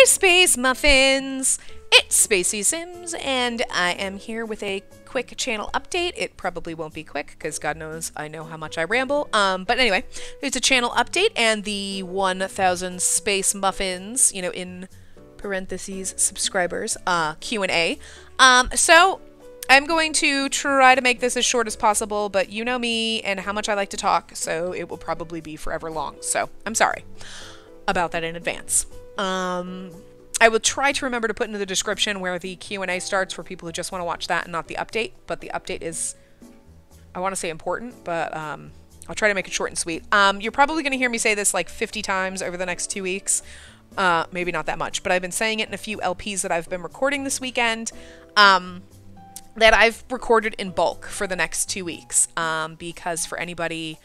Space Muffins! It's Spacey Sims, and I am here with a quick channel update. It probably won't be quick, because God knows I know how much I ramble. But anyway, it's a channel update, and the 1,000 Space Muffins, you know, in parentheses, subscribers, Q&A. So, I'm going to try to make this as short as possible, but you know me and how much I like to talk, so it will probably be forever long. So, I'm sorry about that in advance. I will try to remember to put into the description where the Q&A starts for people who just want to watch that and not the update. But the update is, I want to say important, but I'll try to make it short and sweet. You're probably going to hear me say this like 50 times over the next 2 weeks. Maybe not that much, but I've been saying it in a few LPs that I've been recording this weekend. That I've recorded in bulk for the next 2 weeks. Because for anybody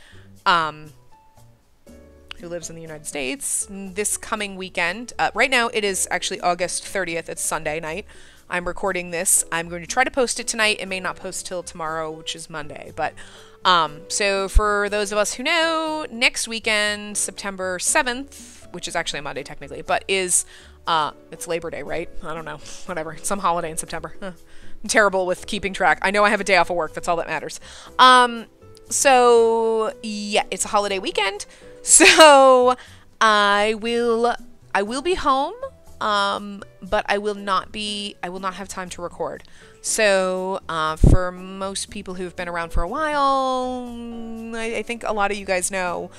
who lives in the United States, this coming weekend, right now it is actually August 30th, it's Sunday night. I'm recording this. I'm going to try to post it tonight. It may not post till tomorrow, which is Monday, but so for those of us who know, next weekend, September 7th, which is actually a Monday technically, but is, it's Labor Day, right? I don't know, whatever, some holiday in September. I'm terrible with keeping track. I know I have a day off of work, that's all that matters. So yeah, it's a holiday weekend. So I will be home, but I will not have time to record. So, for most people who've been around for a while, I think a lot of you guys know,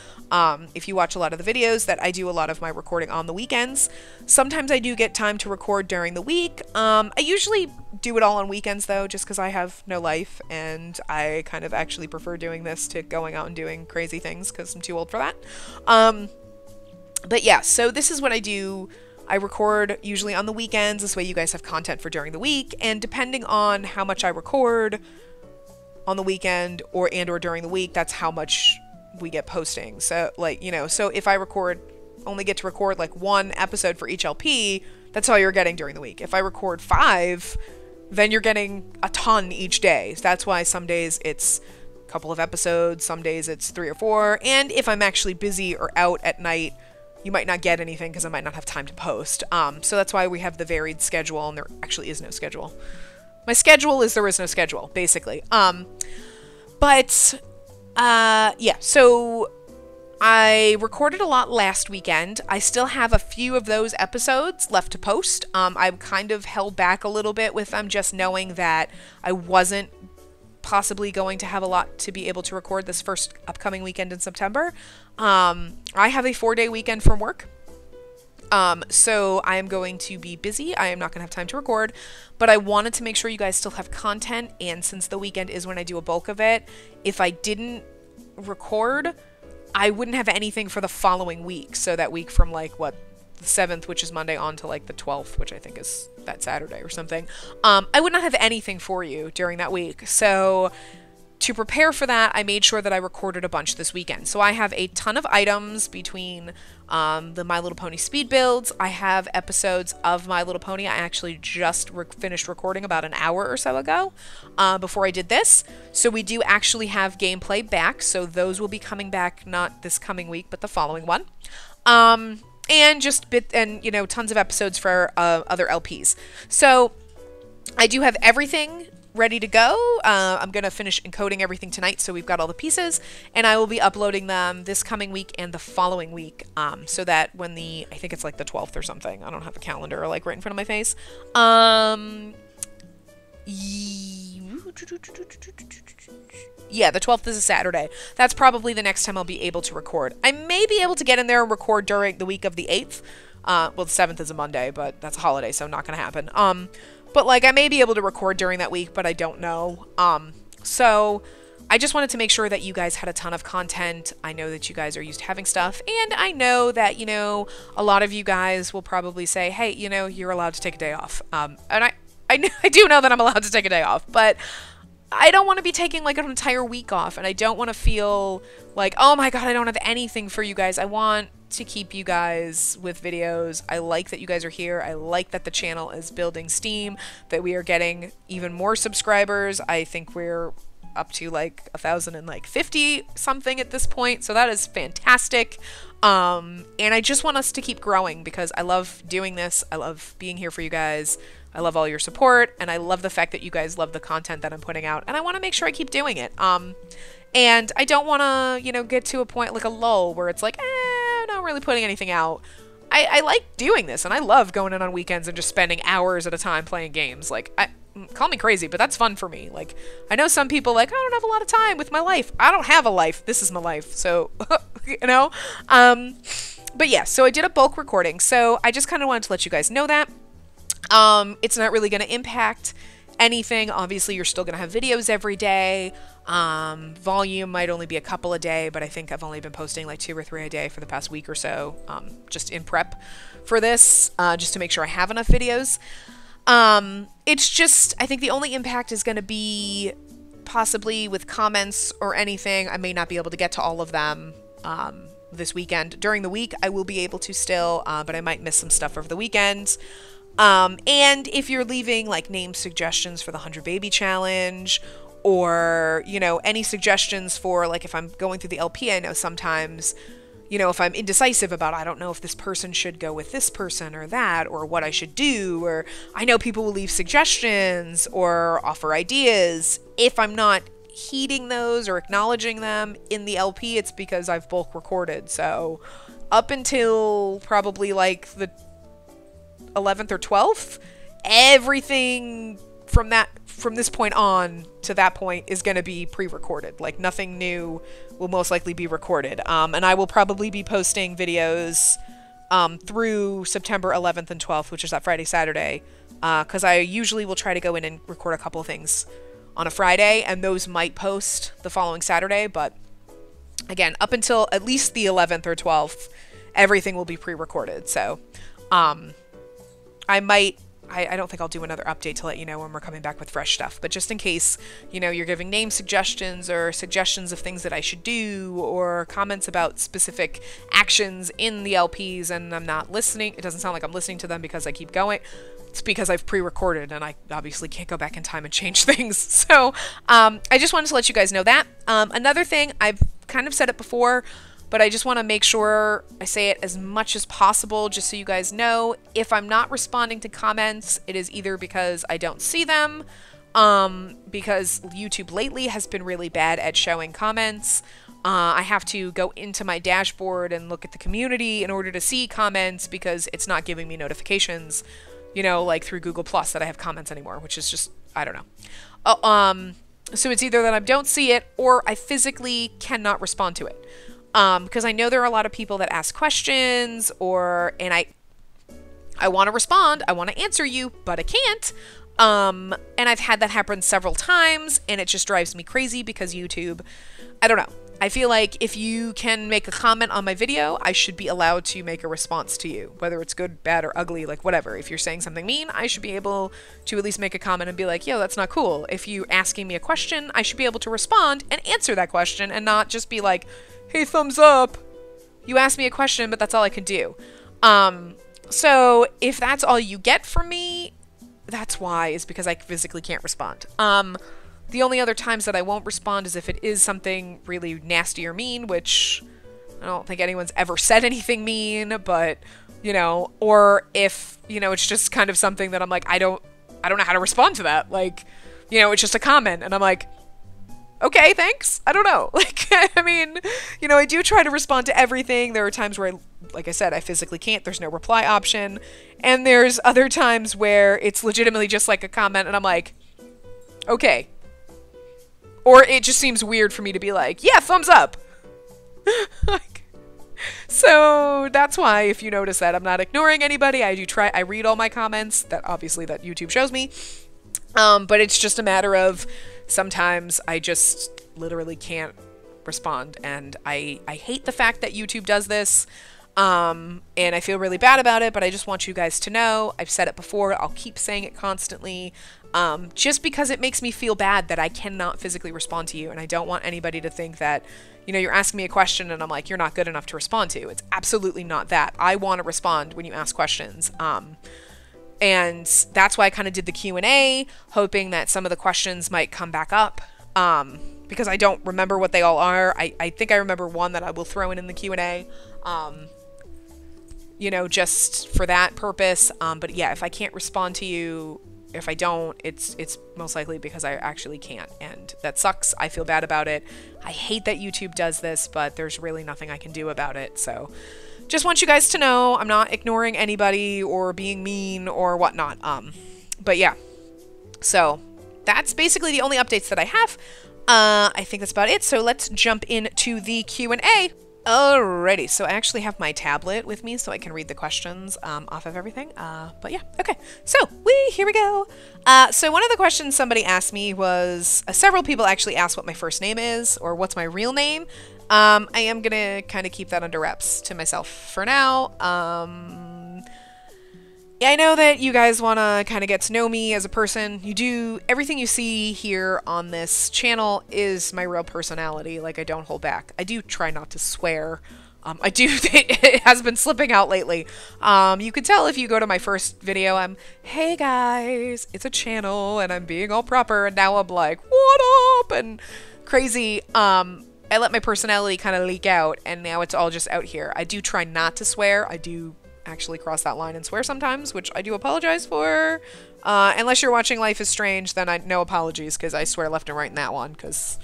if you watch a lot of the videos, that I do a lot of my recording on the weekends. Sometimes I do get time to record during the week. I usually do it all on weekends though, just because I have no life, and I kind of actually prefer doing this to going out and doing crazy things, because I'm too old for that. But yeah, so this is what I do. I record usually on the weekends, this way you guys have content for during the week, and depending on how much I record on the weekend or during the week, that's how much we get posting. So, like, you know, so if I only get to record like 1 episode for each LP, that's all you're getting during the week. If I record 5, then you're getting a ton each day. So that's why some days it's a couple of episodes, some days it's 3 or 4, and if I'm actually busy or out at night, you might not get anything because I might not have time to post. So that's why we have the varied schedule, and there actually is no schedule. My schedule is there is no schedule, basically. Yeah, so I recorded a lot last weekend. I still have a few of those episodes left to post. I kind of held back a little bit with them, just knowing that I wasn't possibly going to have a lot to be able to record this first upcoming weekend in September. I have a 4-day weekend from work. So I am going to be busy. I am not going to have time to record, but I wanted to make sure you guys still have content. And since the weekend is when I do a bulk of it, if I didn't record, I wouldn't have anything for the following week. So that week from like what, the 7th, which is Monday, on to like the 12th, which I think is that Saturday or something. I would not have anything for you during that week. So to prepare for that, I made sure that I recorded a bunch this weekend. So I have a ton of items between the My Little Pony speed builds. I have episodes of My Little Pony. I actually just finished recording about an hour or so ago before I did this. So we do actually have gameplay back. So those will be coming back not this coming week, but the following one. And just you know, tons of episodes for other LPs. So I do have everything ready to go. I'm going to finish encoding everything tonight, so we've got all the pieces, and I will be uploading them this coming week and the following week, so that when I think it's like the 12th or something, I don't have a calendar like right in front of my face. Yeah, the 12th is a Saturday. That's probably the next time I'll be able to record. I may be able to get in there and record during the week of the 8th. Well, the 7th is a Monday, but that's a holiday, so not going to happen. But like I may be able to record during that week, but I don't know. So I just wanted to make sure that you guys had a ton of content. I know that you guys are used to having stuff, and I know that, you know, a lot of you guys will probably say, hey, you know, you're allowed to take a day off. And I do know that I'm allowed to take a day off, but I don't want to be taking like an entire week off, and I don't want to feel like, oh my god, I don't have anything for you guys. I want to keep you guys with videos. I like that you guys are here. I like that the channel is building steam, that we are getting even more subscribers. I think we're up to like 1,050 something at this point. So that is fantastic. And I just want us to keep growing because I love doing this. I love being here for you guys. I love all your support, and I love the fact that you guys love the content that I'm putting out, and I want to make sure I keep doing it. And I don't want to, get to a point like a lull where it's like, I'm not really putting anything out. I like doing this, and I love going in on weekends and just spending hours at a time playing games. Like, call me crazy, but that's fun for me. Like, I know some people like, I don't have a lot of time with my life. I don't have a life. This is my life. So, but yeah, so I did a bulk recording. So I just kind of wanted to let you guys know that. It's not really going to impact anything. Obviously, you're still going to have videos every day. Volume might only be a couple a day, but I think I've only been posting like 2 or 3 a day for the past week or so, just in prep for this, just to make sure I have enough videos. It's just, I think the only impact is going to be possibly with comments or anything. I may not be able to get to all of them, this weekend. During the week, I will be able to still, but I might miss some stuff over the weekend. And if you're leaving like name suggestions for the 100 baby challenge, or, any suggestions for like, if I'm going through the LP, I know sometimes, if I'm indecisive about, I don't know if this person should go with this person or that, or what I should do, or I know people will leave suggestions or offer ideas. If I'm not heeding those or acknowledging them in the LP, it's because I've bulk recorded. So up until probably like the 11th or 12th, everything from this point on to that point is going to be pre-recorded. Like, nothing new will most likely be recorded. And I will probably be posting videos through September 11th and 12th, which is that Friday, Saturday, because I usually will try to go in and record a couple of things on a Friday, and those might post the following Saturday. But again, up until at least the 11th or 12th, everything will be pre-recorded. So I don't think I'll do another update to let you know when we're coming back with fresh stuff. But just in case, you're giving name suggestions or suggestions of things that I should do, or comments about specific actions in the LPs, and I'm not listening. It doesn't sound like I'm listening to them because I keep going. It's because I've pre-recorded, and I obviously can't go back in time and change things. So I just wanted to let you guys know that. Another thing, I've kind of said it before, but I just want to make sure I say it as much as possible, just so you guys know. If I'm not responding to comments, it is either because I don't see them, because YouTube lately has been really bad at showing comments. I have to go into my dashboard and look at the community in order to see comments, because it's not giving me notifications, like through Google Plus, that I have comments anymore, which is just, I don't know. So it's either that I don't see it, or I physically cannot respond to it. Because I know there are a lot of people that ask questions, and I want to respond, I want to answer you, but I can't. And I've had that happen several times, and it just drives me crazy because YouTube, I don't know. I feel like if you can make a comment on my video, I should be allowed to make a response to you, whether it's good, bad, or ugly, like whatever. If you're saying something mean, I should be able to at least make a comment and be like, yo, that's not cool. If you're asking me a question, I should be able to respond and answer that question, and not just be like, hey, thumbs up. You asked me a question, but that's all I could do. So if that's all you get from me, that's why, is because I physically can't respond. The only other times that I won't respond is if it is something really nasty or mean, which I don't think anyone's ever said anything mean, but, or if, it's just kind of something that I'm like, I don't know how to respond to that. Like, it's just a comment, and I'm like, okay, thanks. I don't know. Like, I mean, I do try to respond to everything. There are times where, like I said, I physically can't. There's no reply option. And there's other times where it's legitimately just like a comment, and I'm like, okay. Or it just seems weird for me to be like, yeah, thumbs up. So that's why, if you notice that I'm not ignoring anybody, I read all my comments that YouTube shows me. But it's just a matter of sometimes I just literally can't respond, and I hate the fact that YouTube does this, and I feel really bad about it, but I just want you guys to know. I've said it before, I'll keep saying it constantly, just because it makes me feel bad that I cannot physically respond to you, and I don't want anybody to think that, you're asking me a question and I'm like, you're not good enough to respond to. It's absolutely not that. I want to respond when you ask questions. And that's why I kind of did the Q&A, hoping that some of the questions might come back up. because I don't remember what they all are. I think I remember one that I will throw in the Q&A, you know, just for that purpose. But yeah, if I can't respond to you, if I don't, it's most likely because I actually can't, and that sucks. I feel bad about it. I hate that YouTube does this, but there's really nothing I can do about it. So just want you guys to know I'm not ignoring anybody or being mean or whatnot. But yeah, so that's basically the only updates that I have. I think that's about it. So let's jump into the Q&A. Alrighty, so I actually have my tablet with me so I can read the questions off of everything. But yeah, okay. So, here we go. So one of the questions somebody asked me was, several people actually asked what my first name is, or what's my real name. I am gonna kind of keep that under wraps to myself for now. Yeah, I know that you guys want to kind of get to know me as a person. You do. Everything you see here on this channel is my real personality. Like, I don't hold back. I do try not to swear. I do. It has been slipping out lately. You can tell if you go to my first video, I'm, hey guys, it's a channel, and I'm being all proper, and now I'm like, what up, and crazy. I let my personality kind of leak out, and now it's all just out here. I do try not to swear. I do actually cross that line and swear sometimes, which I do apologize for. Unless you're watching Life is Strange, then no apologies, because I swear left and right in that one, because,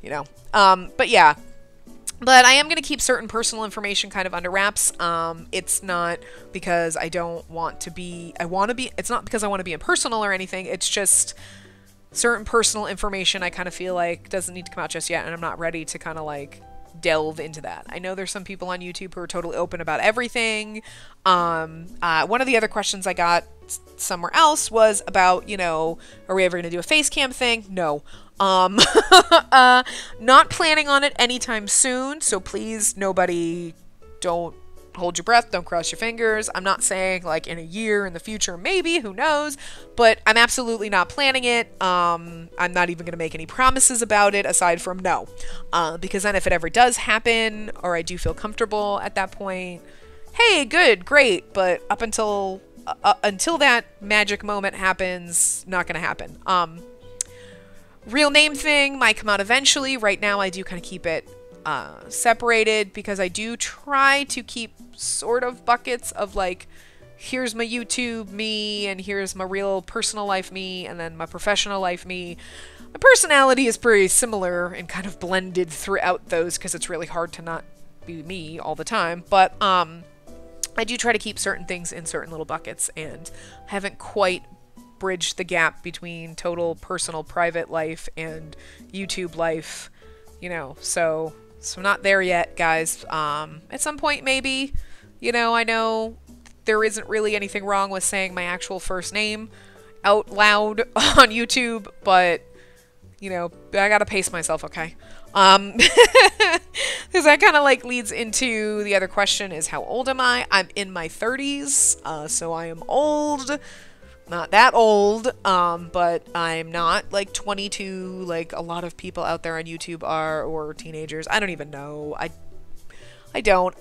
you know. But yeah. But I am going to keep certain personal information kind of under wraps. It's not because I don't want to be, it's not because I want to be impersonal or anything. It's just certain personal information I kind of feel like doesn't need to come out just yet, and I'm not ready to kind of like delve into that. I know there's some people on YouTube who are totally open about everything. One of the other questions I got somewhere else was about, you know, are we ever going to do a face cam thing? No. Not planning on it anytime soon, so please, nobody, don't hold your breath, don't cross your fingers. I'm not saying like in a year, in the future, maybe, who knows, but I'm absolutely not planning it. I'm not even going to make any promises about it aside from no, because then if it ever does happen, or I do feel comfortable at that point, hey, good, great, but up until that magic moment happens, not going to happen. Real name thing might come out eventually. Right now I do kind of keep it separated, because I do try to keep sort of buckets of like, here's my YouTube me, and here's my real personal life me, and then my professional life me. My personality is pretty similar and kind of blended throughout those, because it's really hard to not be me all the time. But I do try to keep certain things in certain little buckets, and haven't quite bridged the gap between total personal private life and YouTube life, you know, so I'm not there yet, guys. At some point, maybe, you know, I know there isn't really anything wrong with saying my actual first name out loud on YouTube, but, you know, I gotta pace myself, okay? Because that kind of like leads into the other question is, how old am I? I'm in my 30s, so I am old. Not that old, but I'm not like 22 like a lot of people out there on YouTube are, or teenagers. I don't even know. I don't.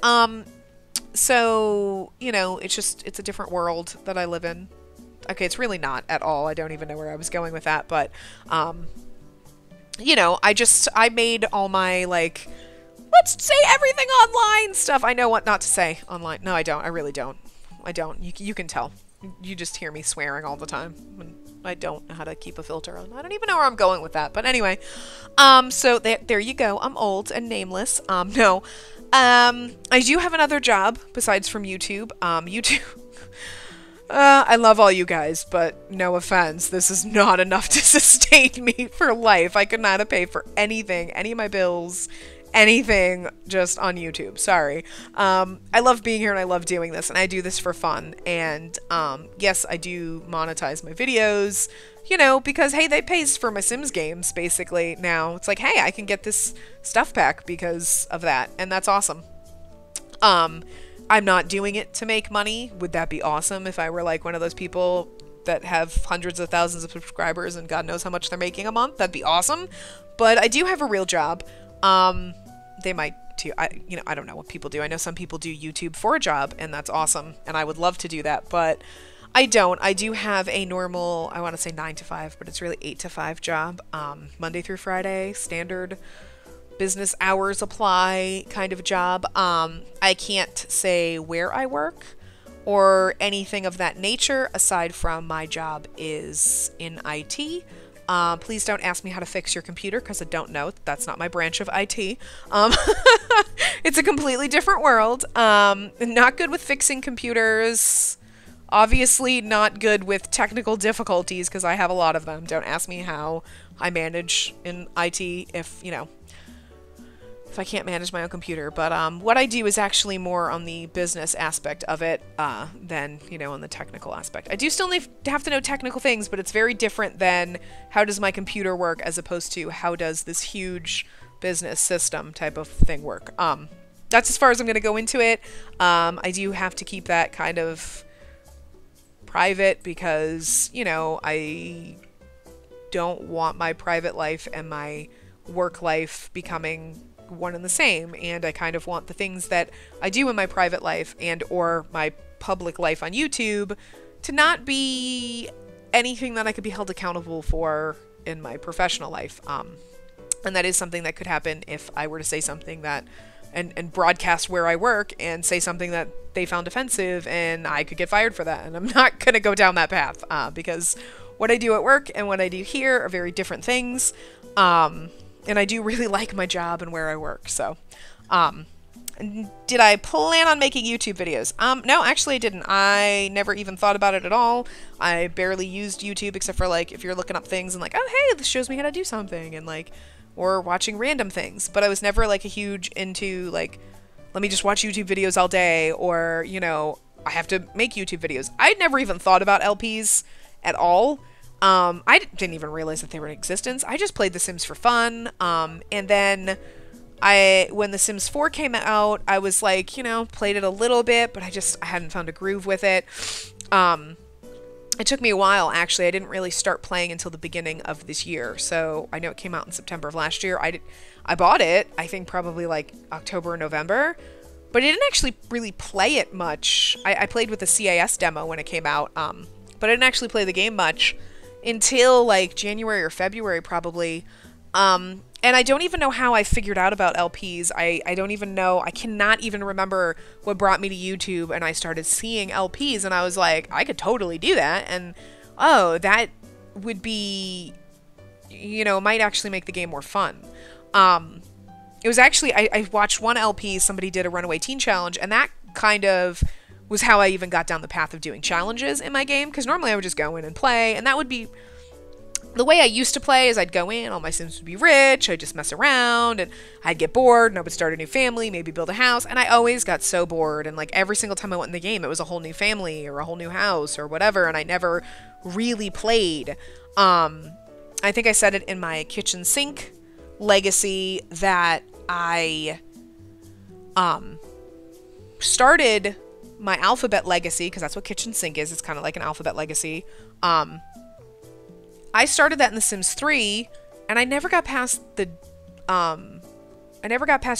So, you know, it's a different world that I live in. Okay, it's really not at all. I don't even know where I was going with that, but, you know, I made all my, like, let's say everything online stuff. I know what not to say online. No, I don't. I really don't. I don't. You can tell. You just hear me swearing all the time. I don't know how to keep a filter on. I don't even know where I'm going with that. But anyway, so there you go. I'm old and nameless. No. I do have another job besides from YouTube. YouTube. I love all you guys, but no offense. This is not enough to sustain me for life. I could not pay for anything, any of my bills, anything just on YouTube. Sorry. I love being here and I love doing this, and I do this for fun. And yes, I do monetize my videos, you know, because hey, they pays for my Sims games basically now. It's like, hey, I can get this stuff pack because of that, and that's awesome. I'm not doing it to make money. Would that be awesome if I were like one of those people that have hundreds of thousands of subscribers and God knows how much they're making a month? That'd be awesome. But I do have a real job. They might too. I don't know what people do. I know some people do YouTube for a job, and that's awesome, and I would love to do that, but I don't. I do have a normal, I want to say 9 to 5, but it's really 8 to 5 job. Monday through Friday, standard business hours apply kind of job. I can't say where I work or anything of that nature aside from my job is in IT. Please don't ask me how to fix your computer because I don't know. That's not my branch of IT. It's a completely different world. Not good with fixing computers. Obviously not good with technical difficulties because I have a lot of them. Don't ask me how I manage in IT if, you know, if I can't manage my own computer. But what I do is actually more on the business aspect of it than, you know, on the technical aspect. I do still have to know technical things, but it's very different than how does my computer work as opposed to how does this huge business system type of thing work. That's as far as I'm going to go into it. I do have to keep that kind of private because, you know, I don't want my private life and my work life becoming one and the same, and I kind of want the things that I do in my private life and or my public life on YouTube to not be anything that I could be held accountable for in my professional life. And that is something that could happen if I were to say something that and broadcast where I work and say something that they found offensive, and I could get fired for that. And I'm not going to go down that path because what I do at work and what I do here are very different things. And I do really like my job and where I work. So, did I plan on making YouTube videos? No, actually I didn't. I never even thought about it at all. I barely used YouTube except for like if you're looking up things and like, oh hey, this shows me how to do something, and like, or watching random things. But I was never like a huge into like, let me just watch YouTube videos all day, or, you know, I have to make YouTube videos. I'd never even thought about LPs at all. I didn't even realize that they were in existence. I just played The Sims for fun. And then when The Sims 4 came out, I was like, you know, played it a little bit, but I hadn't found a groove with it. It took me a while, actually. I didn't really start playing until the beginning of this year. So I know it came out in September of last year. I bought it, I think probably like October or November, but I didn't actually really play it much. I played with the CIS demo when it came out, but I didn't actually play the game much until like January or February probably. And I don't even know how I figured out about LPs. I don't even know. I cannot even remember what brought me to YouTube and I started seeing LPs and I was like, I could totally do that. And oh, that would be, you know, might actually make the game more fun. It was actually, I watched one LP, somebody did a Runaway Teen Challenge, and that kind of was how I even got down the path of doing challenges in my game, because normally I would just go in and play, and that would be the way I used to play. Is I'd go in, all my Sims would be rich, I'd just mess around, and I'd get bored, and I would start a new family, maybe build a house, and I always got so bored, and like every single time I went in the game, it was a whole new family, or a whole new house, or whatever, and I never really played. I think I said it in my kitchen sink legacy that I started my alphabet legacy, because that's what kitchen sink is. It's kind of like an alphabet legacy. I started that in The Sims 3, and I never got past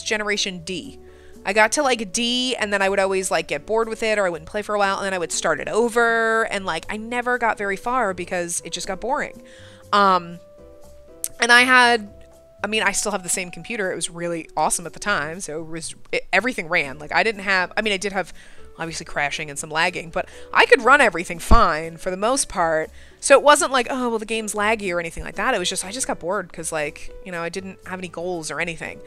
generation D. I got to like D, and then I would always like get bored with it, or I wouldn't play for a while, and then I would start it over, and like I never got very far because it just got boring. And I still have the same computer. It was really awesome at the time, so everything ran. Like I did have obviously crashing and some lagging, but I could run everything fine for the most part. So it wasn't like, oh, well, the game's laggy or anything like that. It was just, I just got bored because, like, you know, I didn't have any goals or anything.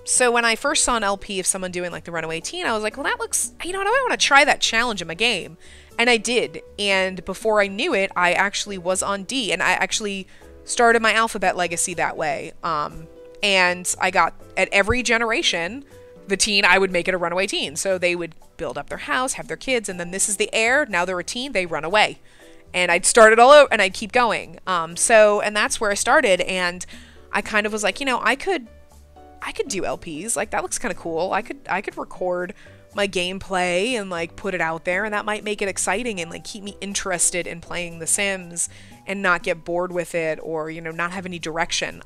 So when I first saw an LP of someone doing like the Runaway Teen, I was like, well, that looks, you know what, I want to try that challenge in my game. And I did. And before I knew it, I actually was on D, and I actually started my alphabet legacy that way. And I got, at every generation, the teen, I would make it a runaway teen. So they would build up their house, have their kids, and then this is the heir. Now they're a teen, they run away. And I'd start it all over, and I'd keep going. And that's where I started. And I kind of was like, you know, I could do LPs. Like, that looks kind of cool. I could record my gameplay and like put it out there, and that might make it exciting and like keep me interested in playing The Sims and not get bored with it, or, you know, not have any direction.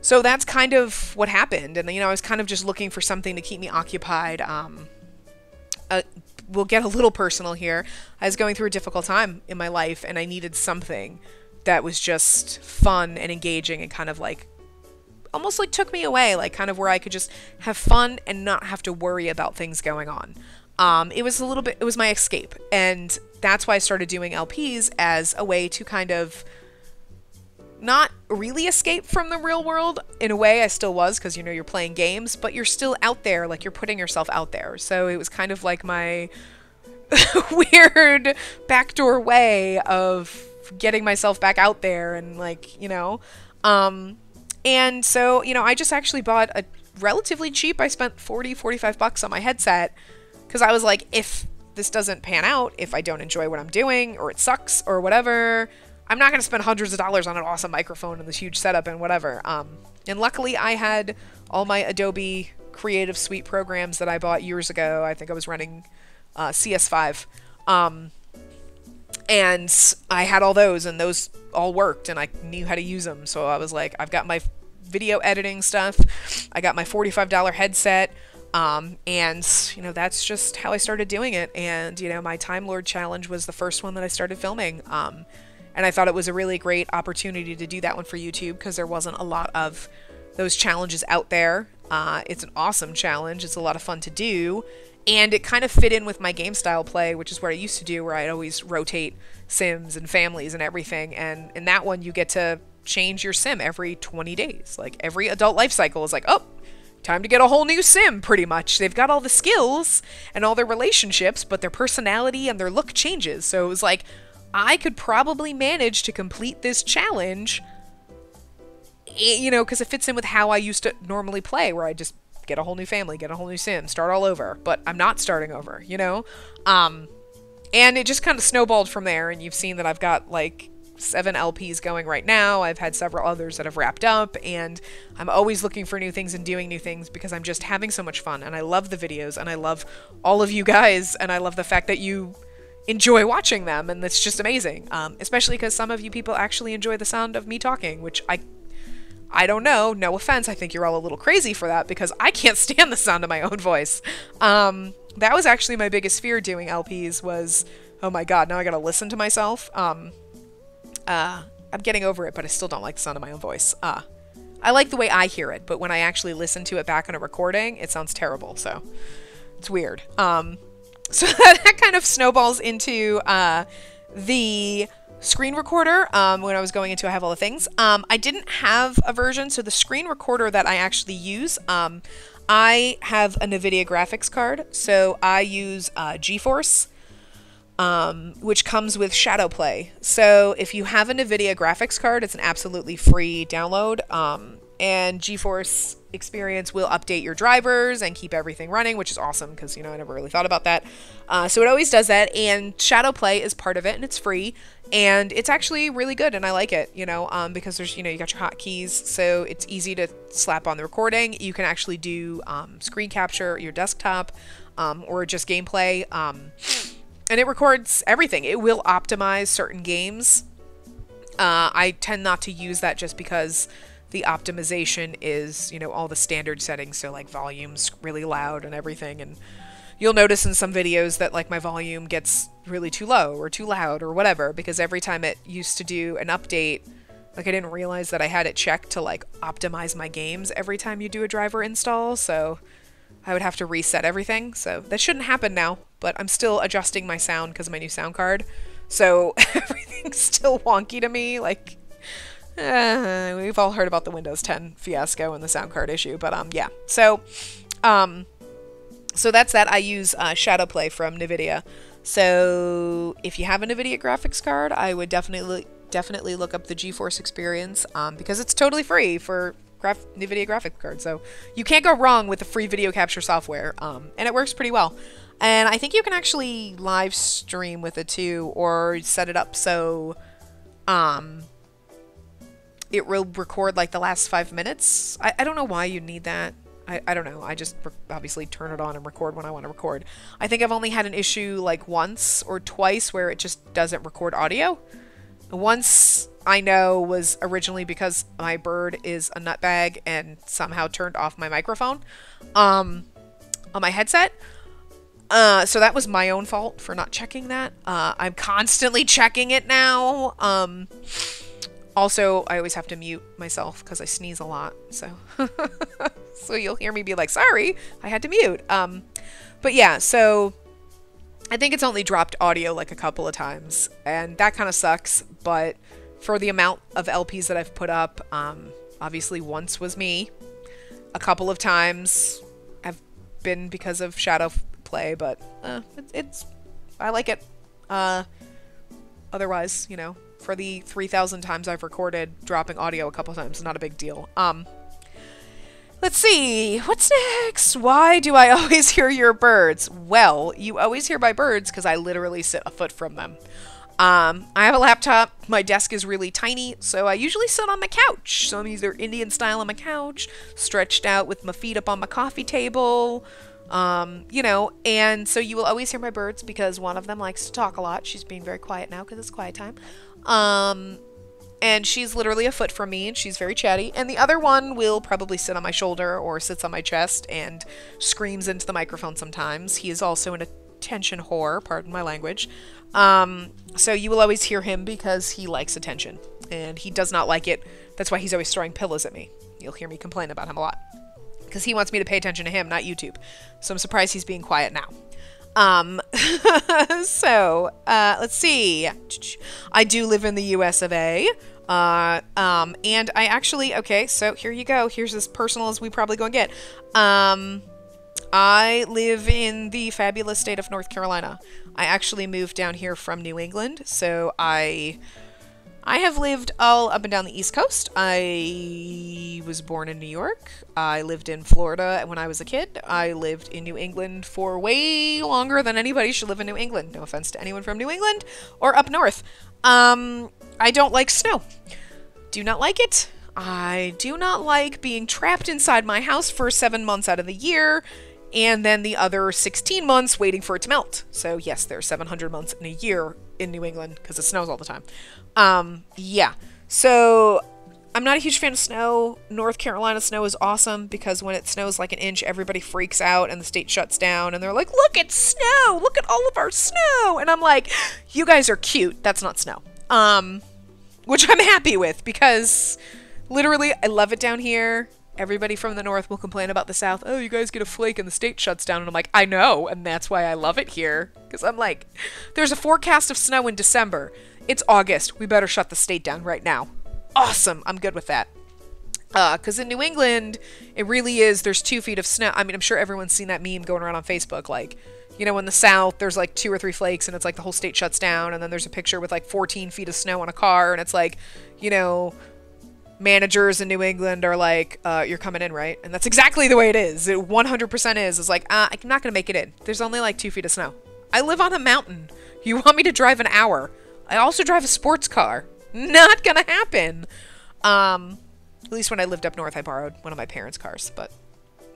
So that's kind of what happened. And, you know, I was kind of just looking for something to keep me occupied. we'll get a little personal here. I was going through a difficult time in my life, and I needed something that was just fun and engaging and kind of like almost like took me away, like kind of where I could just have fun and not have to worry about things going on. It was it was my escape. And that's why I started doing LPs as a way to kind of not really escape from the real world. In a way, I still was, because, you're playing games, but you're still out there, like you're putting yourself out there. So it was kind of like my weird backdoor way of getting myself back out there and and so, I just actually bought a relatively cheap, I spent $45 on my headset, because I was like, if this doesn't pan out, if I don't enjoy what I'm doing, or it sucks, or whatever, I'm not going to spend hundreds of dollars on an awesome microphone and this huge setup and whatever. And luckily I had all my Adobe Creative Suite programs that I bought years ago. I think I was running CS5. And I had all those, and those all worked, and I knew how to use them. So I was like, I've got my video editing stuff. I got my $45 headset. And, that's just how I started doing it. And, my Time Lord challenge was the first one that I started filming. And I thought it was a really great opportunity to do that one for YouTube, because there wasn't a lot of those challenges out there. It's an awesome challenge. It's a lot of fun to do. And it kind of fit in with my game style play, which is what I used to do, where I'd always rotate sims and families and everything. And in that one, you get to change your sim every 20 days. Like, every adult life cycle is like, oh, time to get a whole new sim, pretty much. They've got all the skills and all their relationships, but their personality and their look changes. So it was like, I could probably manage to complete this challenge, because it fits in with how I used to normally play, where I just get a whole new family, get a whole new sim, start all over. But I'm not starting over, And it just kind of snowballed from there, and you've seen that I've got like 7 LPs going right now. I've had several others that have wrapped up, and I'm always looking for new things and doing new things, because I'm just having so much fun, and I love the videos, and I love all of you guys, and I love the fact that you enjoy watching them, and it's just amazing. Especially because some of you people actually enjoy the sound of me talking, which I don't know, no offense, I think you're all a little crazy for that, because I can't stand the sound of my own voice. That was actually my biggest fear doing LPs, was, oh my god, now I gotta listen to myself. I'm getting over it, but I still don't like the sound of my own voice. I like the way I hear it, but when I actually listen to it back on a recording, it sounds terrible, so it's weird. So that kind of snowballs into the screen recorder. When I was going into I Have All the Things, I didn't have a version, so the screen recorder that I actually use, I have a NVIDIA graphics card, so I use GeForce, which comes with Shadowplay. So if you have a NVIDIA graphics card, it's an absolutely free download, and GeForce Experience will update your drivers and keep everything running, which is awesome, because I never really thought about that. So it always does that, and Shadowplay is part of it, and it's free, and it's actually really good, and I like it, because there's, you got your hotkeys, so it's easy to slap on the recording. You can actually do screen capture, your desktop, or just gameplay, and it records everything. It will optimize certain games. I tend not to use that just because the optimization is, all the standard settings, so like volume's really loud and everything, and you'll notice in some videos that like my volume gets really too low or too loud or whatever, because every time it used to do an update, like I didn't realize that I had it checked to like optimize my games every time you do a driver install, so I would have to reset everything. So that shouldn't happen now, but I'm still adjusting my sound because of my new sound card, so everything's still wonky to me, like we've all heard about the Windows 10 fiasco and the sound card issue, but yeah. So that's that. I use Shadowplay from NVIDIA. So if you have a NVIDIA graphics card, I would definitely look up the GeForce Experience, because it's totally free for NVIDIA graphics card. So you can't go wrong with the free video capture software, and it works pretty well. And I think you can actually live stream with it too, or set it up so it will record like the last 5 minutes. I don't know why you need that. I don't know. I just obviously turn it on and record when I want to record. I think I've only had an issue like once or twice where it just doesn't record audio. Once, I know, was originally because my bird is a nutbag and somehow turned off my microphone on my headset. So that was my own fault for not checking that. I'm constantly checking it now. Also, I always have to mute myself because I sneeze a lot. So, so you'll hear me be like, sorry, I had to mute. But yeah, so I think it's only dropped audio like a couple of times, and that kind of sucks. But for the amount of LPs that I've put up, obviously once was me. A couple of times have been because of shadow play, but I like it. Otherwise, you know, for the 3,000 times I've recorded, dropping audio a couple of times is not a big deal. Let's see, what's next? Why do I always hear your birds? Well, you always hear my birds because I literally sit a foot from them. I have a laptop. My desk is really tiny, so I usually sit on my couch. So I'm either Indian style on my couch, stretched out with my feet up on my coffee table, you know, and so you will always hear my birds because one of them likes to talk a lot. She's being very quiet now because it's quiet time. And she's literally a foot from me, and she's very chatty. And the other one will probably sit on my shoulder or sits on my chest and screams into the microphone sometimes. He is also an attention whore, pardon my language. So you will always hear him because he likes attention, and he does not like it. That's why he's always throwing pillows at me. You'll hear me complain about him a lot because he wants me to pay attention to him, not YouTube. So I'm surprised he's being quiet now. Let's see. I do live in the US of A. And I actually, okay, so here you go. Here's as personal as we probably gonna get. I live in the fabulous state of North Carolina. I actually moved down here from New England, so I have lived all up and down the East Coast. I was born in New York. I lived in Florida when I was a kid. I lived in New England for way longer than anybody should live in New England. No offense to anyone from New England or up north. I don't like snow. Do not like it. I do not like being trapped inside my house for 7 months out of the year, and then the other 16 months waiting for it to melt. So yes, there are 700 months in a year in New England because it snows all the time. Yeah. So I'm not a huge fan of snow. North Carolina snow is awesome because when it snows like an inch, everybody freaks out and the state shuts down and they're like, look, it's snow. Look at all of our snow. And I'm like, you guys are cute. That's not snow. Which I'm happy with because literally I love it down here. Everybody from the north will complain about the south. Oh, you guys get a flake and the state shuts down. And I'm like, I know. And that's why I love it here. Because I'm like, there's a forecast of snow in December. It's August. We better shut the state down right now. Awesome. I'm good with that. Because in New England, it really is, there's 2 feet of snow. I mean, I'm sure everyone's seen that meme going around on Facebook. Like, you know, in the south, there's like 2 or 3 flakes and it's like the whole state shuts down. And then there's a picture with like 14 feet of snow on a car. And it's like, you know, managers in New England are like, you're coming in, right? And that's exactly the way it is. It 100% is. It's like, I'm not going to make it in. There's only like 2 feet of snow. I live on a mountain. You want me to drive an hour? I also drive a sports car. Not going to happen. At least when I lived up north, I borrowed one of my parents' cars, but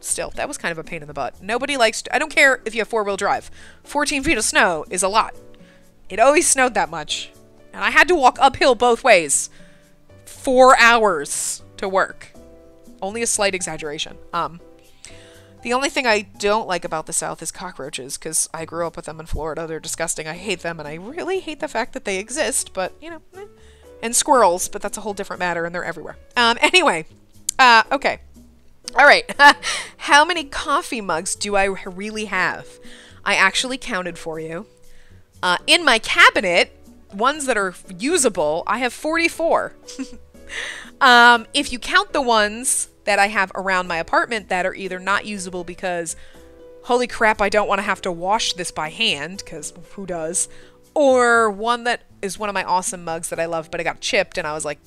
still, that was kind of a pain in the butt. Nobody likes, I don't care if you have 4-wheel drive. 14 feet of snow is a lot. It always snowed that much. And I had to walk uphill both ways. 4 hours to work. Only a slight exaggeration. The only thing I don't like about the South is cockroaches, because I grew up with them in Florida. They're disgusting. I hate them, and I really hate the fact that they exist, but, you know, and squirrels, but that's a whole different matter, and they're everywhere. Anyway, okay. All right. How many coffee mugs do I really have? I actually counted for you. In my cabinet, ones that are usable, I have 44. If you count the ones that I have around my apartment that are either not usable because, holy crap, I don't want to have to wash this by hand, because who does? Or one that is one of my awesome mugs that I love, but I got chipped, and I was like,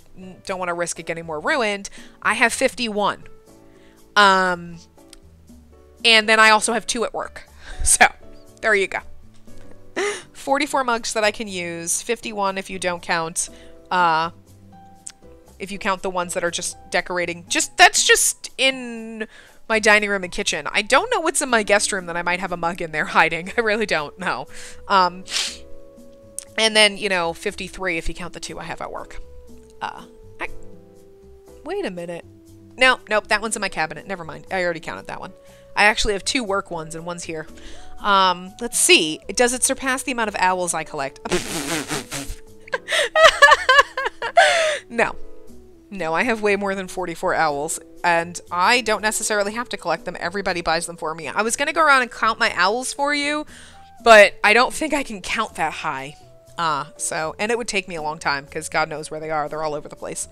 don't want to risk it getting more ruined. I have 51. And then I also have 2 at work. So, there you go. 44 mugs that I can use, 51 if you don't count, if you count the ones that are just decorating. That's just in my dining room and kitchen. I don't know what's in my guest room that I might have a mug in there hiding. I really don't know. And then, you know, 53 if you count the 2 I have at work. Wait a minute. Nope, that one's in my cabinet. Never mind. I already counted that one. I actually have 2 work ones and one's here. Let's see. Does it surpass the amount of owls I collect? No. No, I have way more than 44 owls, and I don't necessarily have to collect them. Everybody buys them for me. I was going to go around and count my owls for you, but I don't think I can count that high. And it would take me a long time, because God knows where they are. They're all over the place.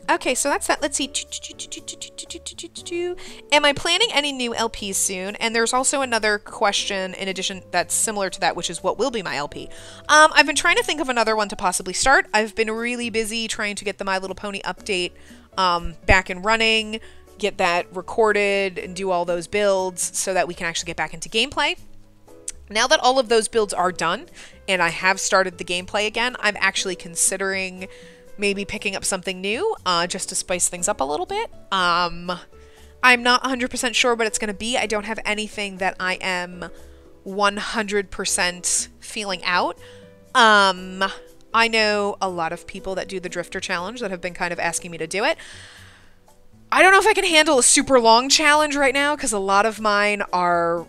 Okay, so that's that. Let's see. Am I planning any new LPs soon? And there's also another question in addition that's similar to that, which is what will be my LP? I've been trying to think of another one to possibly start. I've been really busy trying to get the My Little Pony update back and running, get that recorded, and do all those builds so that we can actually get back into gameplay. Now that all of those builds are done, and I have started the gameplay again, I'm actually considering maybe picking up something new, just to spice things up a little bit. I'm not 100% sure what it's going to be. I don't have anything that I am 100% feeling out. I know a lot of people that do the Drifter Challenge that have been kind of asking me to do it. I don't know if I can handle a super long challenge right now, because a lot of mine are...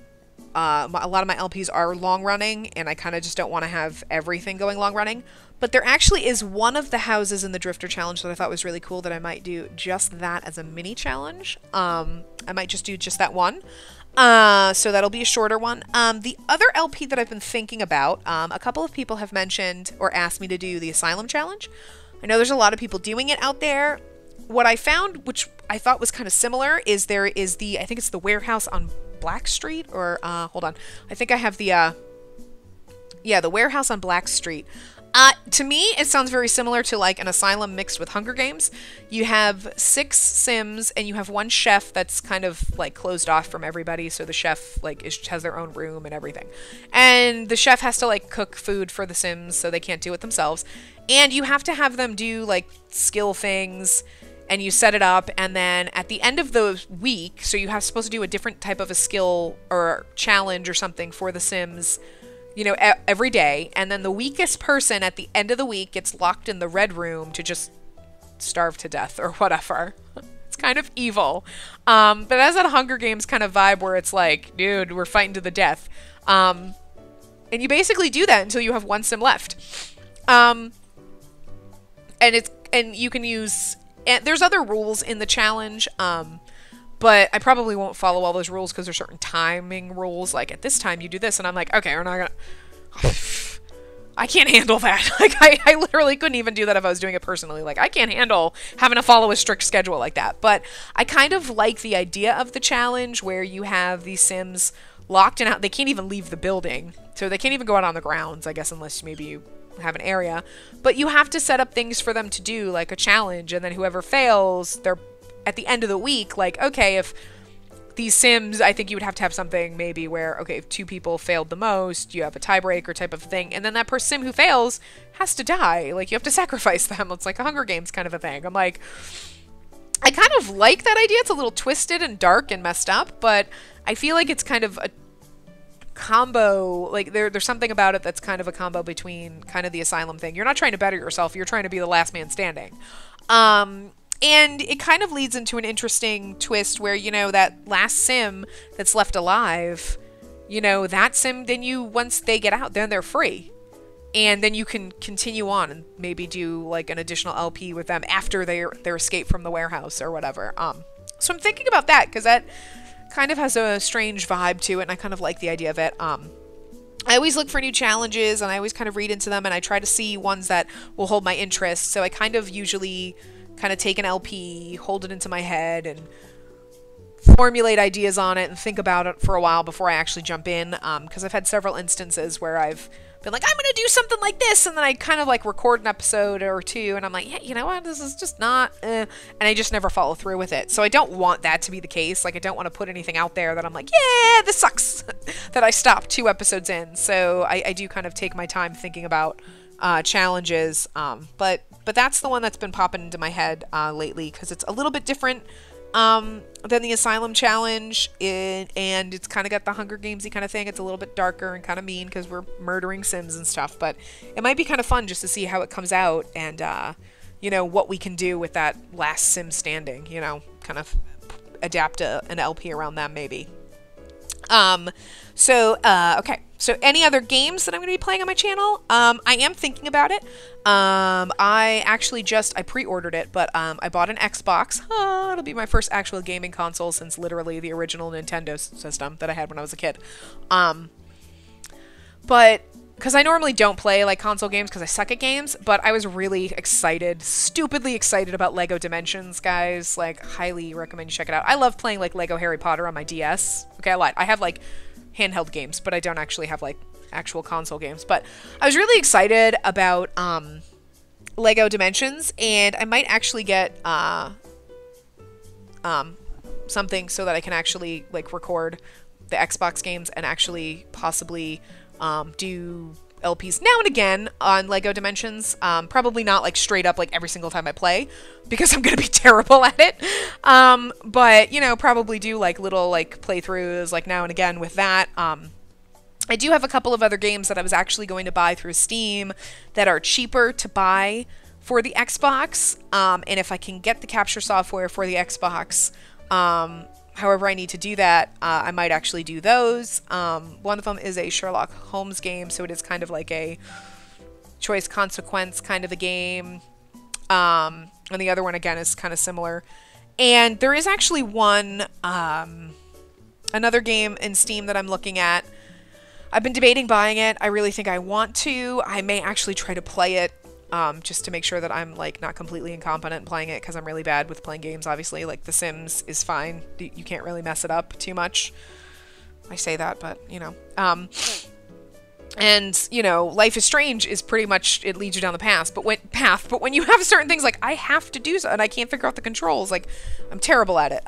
a lot of my LPs are long running, and I kind of just don't want to have everything going long running. But there actually is one of the houses in the Drifter Challenge that I thought was really cool that I might do just that as a mini challenge. I might just do just that one. So that'll be a shorter one. The other LP that I've been thinking about, a couple of people have mentioned or asked me to do the Asylum Challenge. I know there's a lot of people doing it out there. What I found, which I thought was kind of similar, is there is the, I think it's the warehouse on Black Street, or hold on, I think I have the the warehouse on Black Street. To me, it sounds very similar to like an asylum mixed with Hunger Games. You have 6 Sims and you have 1 chef that's kind of like closed off from everybody, so the chef like has their own room and everything, and the chef has to like cook food for the Sims so they can't do it themselves, and you have to have them do like skill things. And you set it up, and then at the end of the week, so you have supposed to do a different type of a skill or challenge or something for the Sims, you know, every day. And then the weakest person at the end of the week gets locked in the red room to just starve to death or whatever. It's kind of evil. But it has that Hunger Games kind of vibe where it's like, dude, we're fighting to the death. And you basically do that until you have 1 Sim left. And you can use... And there's other rules in the challenge, but I probably won't follow all those rules because there's certain timing rules, like at this time you do this, and I'm like, okay, we're not gonna... I can't handle that. Like, I literally couldn't even do that if I was doing it personally. Like, I can't handle having to follow a strict schedule like that. But I kind of like the idea of the challenge where you have these Sims locked and out. They can't even leave the building, so they can't even go out on the grounds, I guess, unless maybe you have an area, but you have to set up things for them to do, like a challenge, and then whoever fails, they're at the end of the week, like, okay, if these Sims, I think you would have to have something maybe where, okay, if 2 people failed the most, you have a tiebreaker type of thing, and then that Sim who fails has to die, like, you have to sacrifice them. It's like a Hunger Games kind of a thing. I'm like, I kind of like that idea. It's a little twisted and dark and messed up, but I feel like it's kind of a combo, like there's something about it that's kind of a combo between kind of the asylum thing. You're not trying to better yourself, you're trying to be the last man standing. And it kind of leads into an interesting twist where, you know, that last Sim that's left alive, you know, that Sim, then you, once they get out, then they're free. And then you can continue on and maybe do like an additional LP with them after their escape from the warehouse or whatever. So I'm thinking about that because that kind of has a strange vibe to it, and I kind of like the idea of it. I always look for new challenges, and I always kind of read into them, and I try to see ones that will hold my interest. So I kind of usually kind of take an LP, hold it into my head, and formulate ideas on it and think about it for a while before I actually jump in, because I've had several instances where I've been like, I'm gonna do something like this, and then I kind of like record an episode or 2, and I'm like, yeah, you know what, this is just not, and I just never follow through with it. So I don't want that to be the case. Like, I don't want to put anything out there that I'm like, yeah, this sucks, that I stopped 2 episodes in. So I do kind of take my time thinking about challenges, but that's the one that's been popping into my head lately, because it's a little bit different than the Asylum Challenge, and it's kind of got the Hunger Gamesy kind of thing. It's a little bit darker and kind of mean because we're murdering Sims and stuff, but it might be kind of fun just to see how it comes out, and you know, what we can do with that last Sim standing, you know, kind of adapt an LP around them maybe. Okay. So any other games that I'm going to be playing on my channel? I am thinking about it. I pre-ordered it, but I bought an Xbox. It'll be my first actual gaming console since literally the original Nintendo system that I had when I was a kid. But because I normally don't play like console games because I suck at games, but I was really excited, stupidly excited about Lego Dimensions, guys. Like, highly recommend you check it out. I love playing like Lego Harry Potter on my DS. Okay, I lied. I have like handheld games, but I don't actually have like actual console games. But I was really excited about Lego Dimensions, and I might actually get something so that I can actually like record the Xbox games and actually possibly do LPs now and again on Lego Dimensions. Probably not like straight up like every single time I play because I'm gonna be terrible at it. But you know, probably do like little like playthroughs like now and again with that. I do have a couple of other games that I was actually going to buy through Steam that are cheaper to buy for the Xbox. And if I can get the capture software for the Xbox, however I need to do that, I might actually do those. One of them is a Sherlock Holmes game, so it is kind of like a choice consequence kind of a game. And the other one, again, is kind of similar. And there is actually one, another game in Steam that I'm looking at. I've been debating buying it. I really think I want to. I may actually try to play it just to make sure that I'm like not completely incompetent playing it, because I'm really bad with playing games, obviously. Like The Sims is fine. You can't really mess it up too much. I say that, but you know. And you know, Life is Strange is pretty much, it leads you down the path. But when you have certain things like I have to do so and I can't figure out the controls, like I'm terrible at it.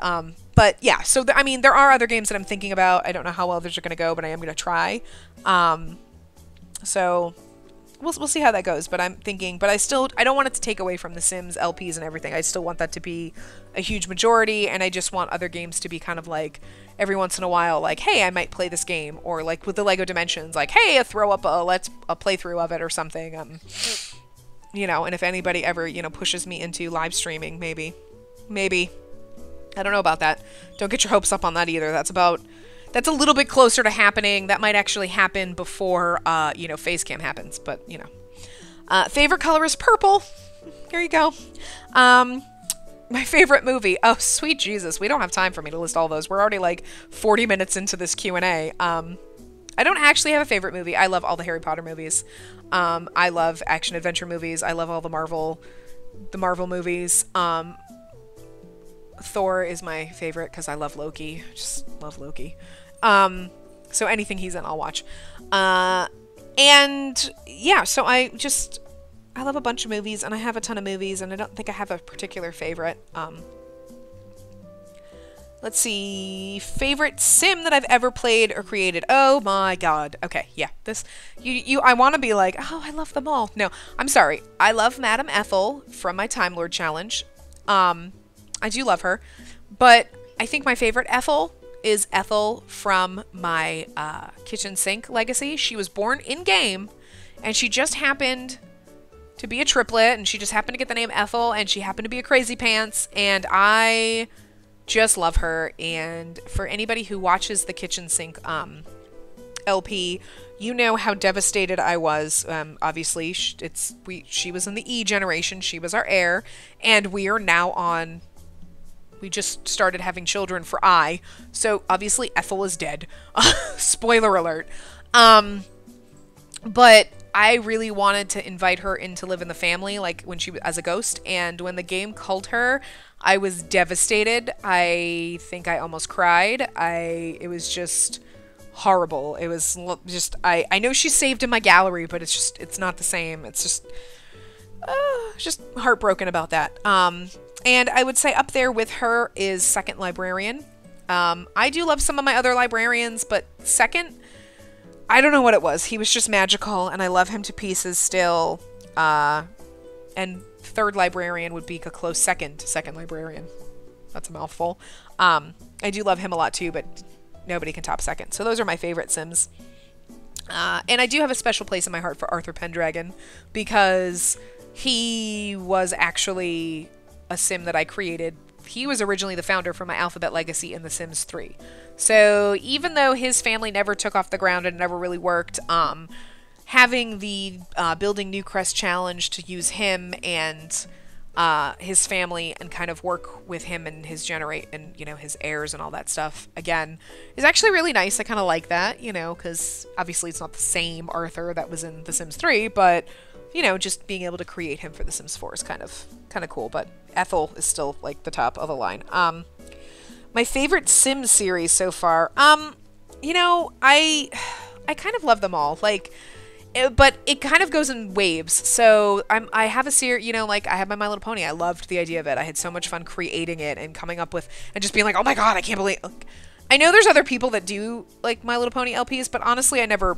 But yeah, so I mean, there are other games that I'm thinking about. I don't know how well those are going to go, but I am going to try. So we'll see how that goes. But I'm thinking, but I don't want it to take away from the Sims LPs and everything. I still want that to be a huge majority, and I just want other games to be kind of like every once in a while, like, hey, I might play this game, or like with the Lego Dimensions, like, hey, throw up a playthrough of it or something. You know, and if anybody ever, you know, pushes me into live streaming, maybe. I don't know about that. Don't get your hopes up on that either. That's a little bit closer to happening. That might actually happen before, you know, face cam happens, but, you know. Favorite color is purple. Here you go. My favorite movie. Oh, sweet Jesus. We don't have time for me to list all those. We're already like 40 minutes into this Q&A. I don't actually have a favorite movie. I love all the Harry Potter movies. I love action-adventure movies. I love all the Marvel movies. Thor is my favorite because I love Loki. Just love Loki. So anything he's in, I'll watch. And yeah, so I love a bunch of movies, and I have a ton of movies, and I don't think I have a particular favorite. Let's see. Favorite sim that I've ever played or created. Oh my god. Okay, yeah. I want to be like, oh, I love them all. No, I'm sorry. I love Madame Ethel from my Time Lord challenge. I do love her, but I think my favorite Ethel is Ethel from my kitchen sink legacy. She was born in-game, and she just happened to be a triplet, and she just happened to get the name Ethel, and she happened to be a crazy pants, and I just love her. And for anybody who watches the kitchen sink LP, you know how devastated I was. Obviously, she was in the E generation. She was our heir, and we are now on... We just started having children for I, so obviously Ethel is dead. Spoiler alert. But I really wanted to invite her in to live in the family, like when she was as a ghost, and when the game culled her, I was devastated. I think I almost cried. It was just horrible. It was just, I know she's saved in my gallery, but it's not the same. It's just heartbroken about that. And I would say up there with her is Second Librarian. I do love some of my other librarians, but Second, I don't know what it was. He was just magical, and I love him to pieces still. And Third Librarian would be a close second to Second Librarian. That's a mouthful. I do love him a lot too, but nobody can top Second. So those are my favorite Sims. And I do have a special place in my heart for Arthur Pendragon, because he was actually a sim that I created he was originally the founder for my Alphabet Legacy in The Sims 3. So even though his family never took off the ground and never really worked, having the Building New Crest challenge to use him and his family and kind of work with him and his his heirs and all that stuff again is actually really nice. I kind of like that, because obviously it's not the same Arthur that was in The Sims 3, but just being able to create him for The Sims 4 is kind of cool. But Ethel is still like the top of the line. My favorite Sims series so far, I kind of love them all. But it kind of goes in waves. So I have a series, I have My Little Pony. I loved the idea of it. I had so much fun creating it and coming up with, and just being like, oh my god, I can't believe. I know there's other people that do like My Little Pony LPs, but honestly, I never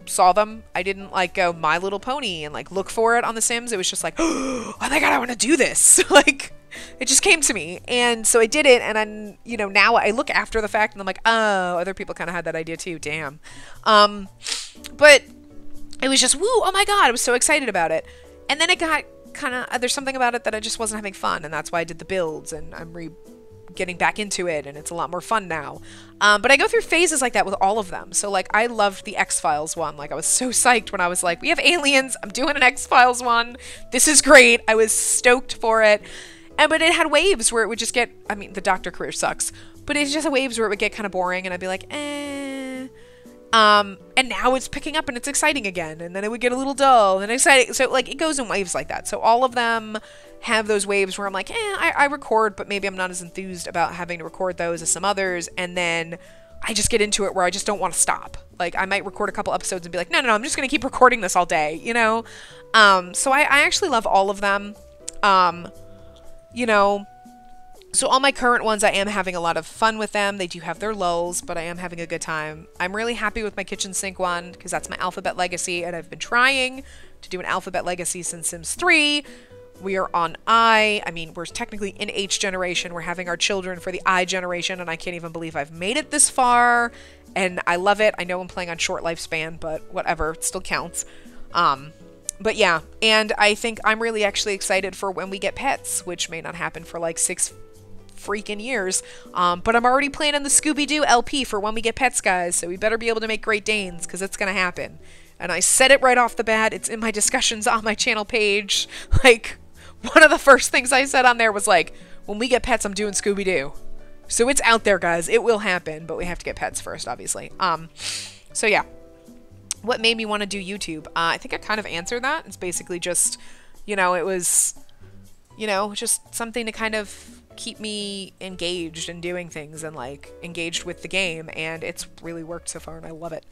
saw them. I didn't go My Little Pony and look for it on The Sims. It was just like, oh my god, I want to do this. It just came to me, and so I did it. And then now I look after the fact, and I'm like, oh, other people kind of had that idea too. Damn. But it was just, woo, oh my god, I was so excited about it. And then it got kind of, there's something about it that I just wasn't having fun, and that's why I did the builds, and I'm getting back into it, and it's a lot more fun now. But I go through phases like that with all of them. So I loved the X-Files one. I was so psyched when I was like, we have aliens, I'm doing an X-Files one, this is great. I was stoked for it. But it had waves where it would just get, the Doctor career sucks, but it's just waves where it would get kind of boring, and I'd be like, and now it's picking up and it's exciting again, and then it would get a little dull and exciting. So it goes in waves like that. So all of them have those waves where I'm like, I record, but maybe I'm not as enthused about having to record those as some others. And then I just get into it where I just don't want to stop. I might record a couple episodes and be like, no, I'm just going to keep recording this all day, So I actually love all of them. So all my current ones, I am having a lot of fun with them. They do have their lulls, but I am having a good time. I'm really happy with my kitchen sink one, because that's my Alphabet Legacy, and I've been trying to do an Alphabet Legacy since Sims 3. We are on we're technically in H generation. We're having our children for the I generation, and I can't even believe I've made it this far, and I love it. I know I'm playing on short lifespan, but whatever, it still counts. But yeah, and I think I'm really actually excited for when we get pets, which may not happen for 6 freaking years, but I'm already planning the Scooby-Doo LP for when we get pets, guys, so we better be able to make Great Danes, because it's gonna happen. And I said it right off the bat. It's in my discussions on my channel page. One of the first things I said on there was when we get pets, I'm doing Scooby-Doo. So it's out there, guys. It will happen, but we have to get pets first, obviously. So yeah. What made me want to do YouTube? I think I kind of answered that. It's basically just, it was, just something to kind of keep me engaged in doing things and engaged with the game, and it's really worked so far, and I love it.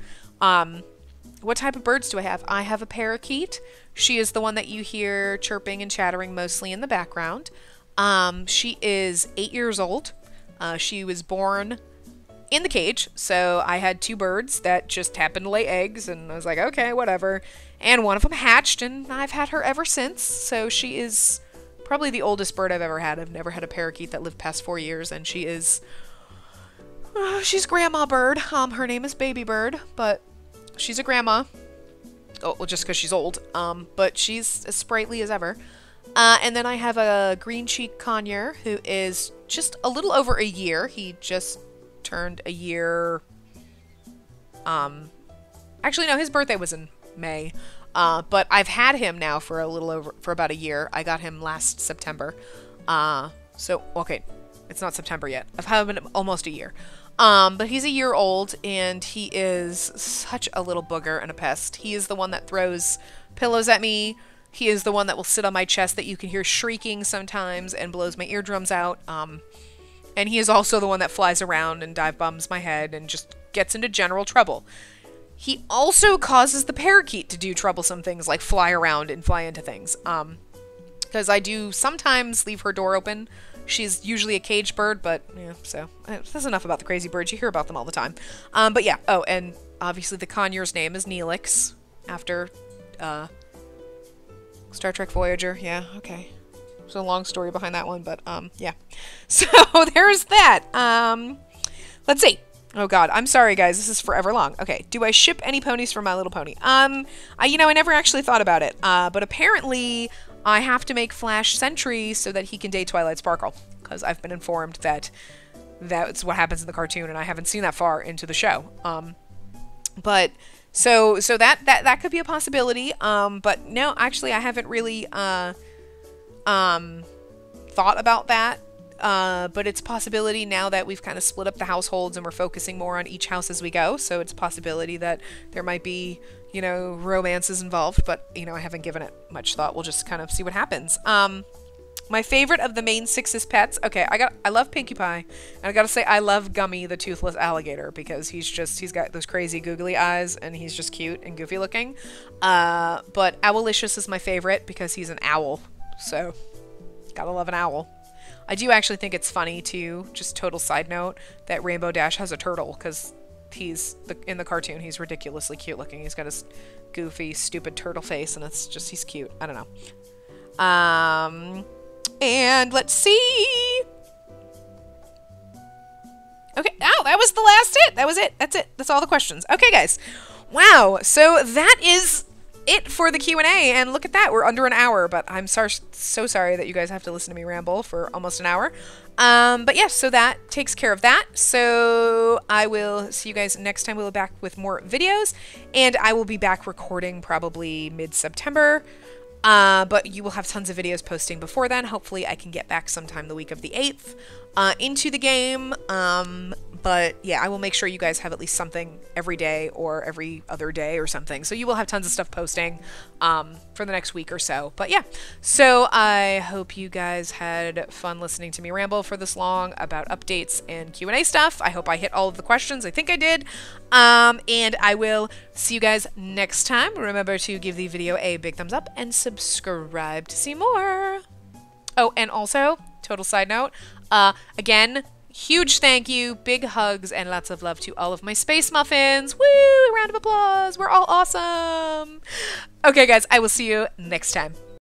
What type of birds do I have? I have a parakeet. She is the one that you hear chirping and chattering mostly in the background. She is 8 years old. She was born in the cage, so I had 2 birds that just happened to lay eggs, and I was like, okay, whatever. And one of them hatched, and I've had her ever since, so she is probably the oldest bird I've ever had. I've never had a parakeet that lived past 4 years, and she is, she's grandma bird. Her name is Baby Bird, but she's a grandma. Oh, well, just because she's old, but she's as sprightly as ever. And then I have a green cheek conure who is just a little over a year. He just turned a year. Actually, no, his birthday was in May. But I've had him now for about a year. I got him last September. So, okay, it's not September yet. I've had him almost a year. But he's a year old, and he is such a little booger and a pest. He is the one that throws pillows at me. He is the one that will sit on my chest that you can hear shrieking sometimes and blows my eardrums out. And he is also the one that flies around and dive bombs my head and just gets into general trouble. He also causes the parakeet to do troublesome things like fly around and fly into things. Because I do sometimes leave her door open. She's usually a cage bird, but, yeah, so that's enough about the crazy birds. You hear about them all the time. But yeah, oh, and obviously the Conyer's name is Neelix, after Star Trek Voyager. Yeah, okay. There's a long story behind that one, but, yeah. So, there's that. Let's see. Oh god, I'm sorry guys, this is forever long. Okay, do I ship any ponies for My Little Pony? I never actually thought about it, but apparently I have to make Flash Sentry so that he can date Twilight Sparkle. because I've been informed that that's what happens in the cartoon, and I haven't seen that far into the show. But so that could be a possibility. But no, actually, I haven't really thought about that. But it's a possibility now that we've kind of split up the households and we're focusing more on each house as we go. So it's a possibility that there might be, you know, romances involved, but, you know, I haven't given it much thought. We'll just kind of see what happens. My favorite of the main 6's pets. Okay, I love Pinkie Pie, and I gotta say I love Gummy, the toothless alligator, because he's got those crazy googly eyes, and he's just cute and goofy looking. But Owlicious is my favorite because he's an owl, so gotta love an owl. I do actually think it's funny too, just total side note, that Rainbow Dash has a turtle, because in the cartoon he's ridiculously cute looking. He's got his goofy, stupid turtle face, and he's cute. I don't know. And let's see. Okay, that was the last it. That was it. That's it. That's all the questions. Okay, guys. Wow. So that is it for the Q&A, and look at that. We're under an hour, but I'm so sorry that you guys have to listen to me ramble for almost an hour. But yeah, so that takes care of that. So I will see you guys next time. We'll be back with more videos, and I will be back recording probably mid-September. But you will have tons of videos posting before then. Hopefully I can get back sometime the week of the 8th into the game. But yeah, I will make sure you guys have at least something every day or every other day or something. So you will have tons of stuff posting for the next week or so. But yeah, so I hope you guys had fun listening to me ramble for this long about updates and Q&A stuff. I hope I hit all of the questions. I think I did. And I will see you guys next time. Remember to give the video a big thumbs up and subscribe to see more. Oh, and also, total side note, again, huge thank you, big hugs, and lots of love to all of my space muffins. Woo! Round of applause. We're all awesome. Okay, guys, I will see you next time.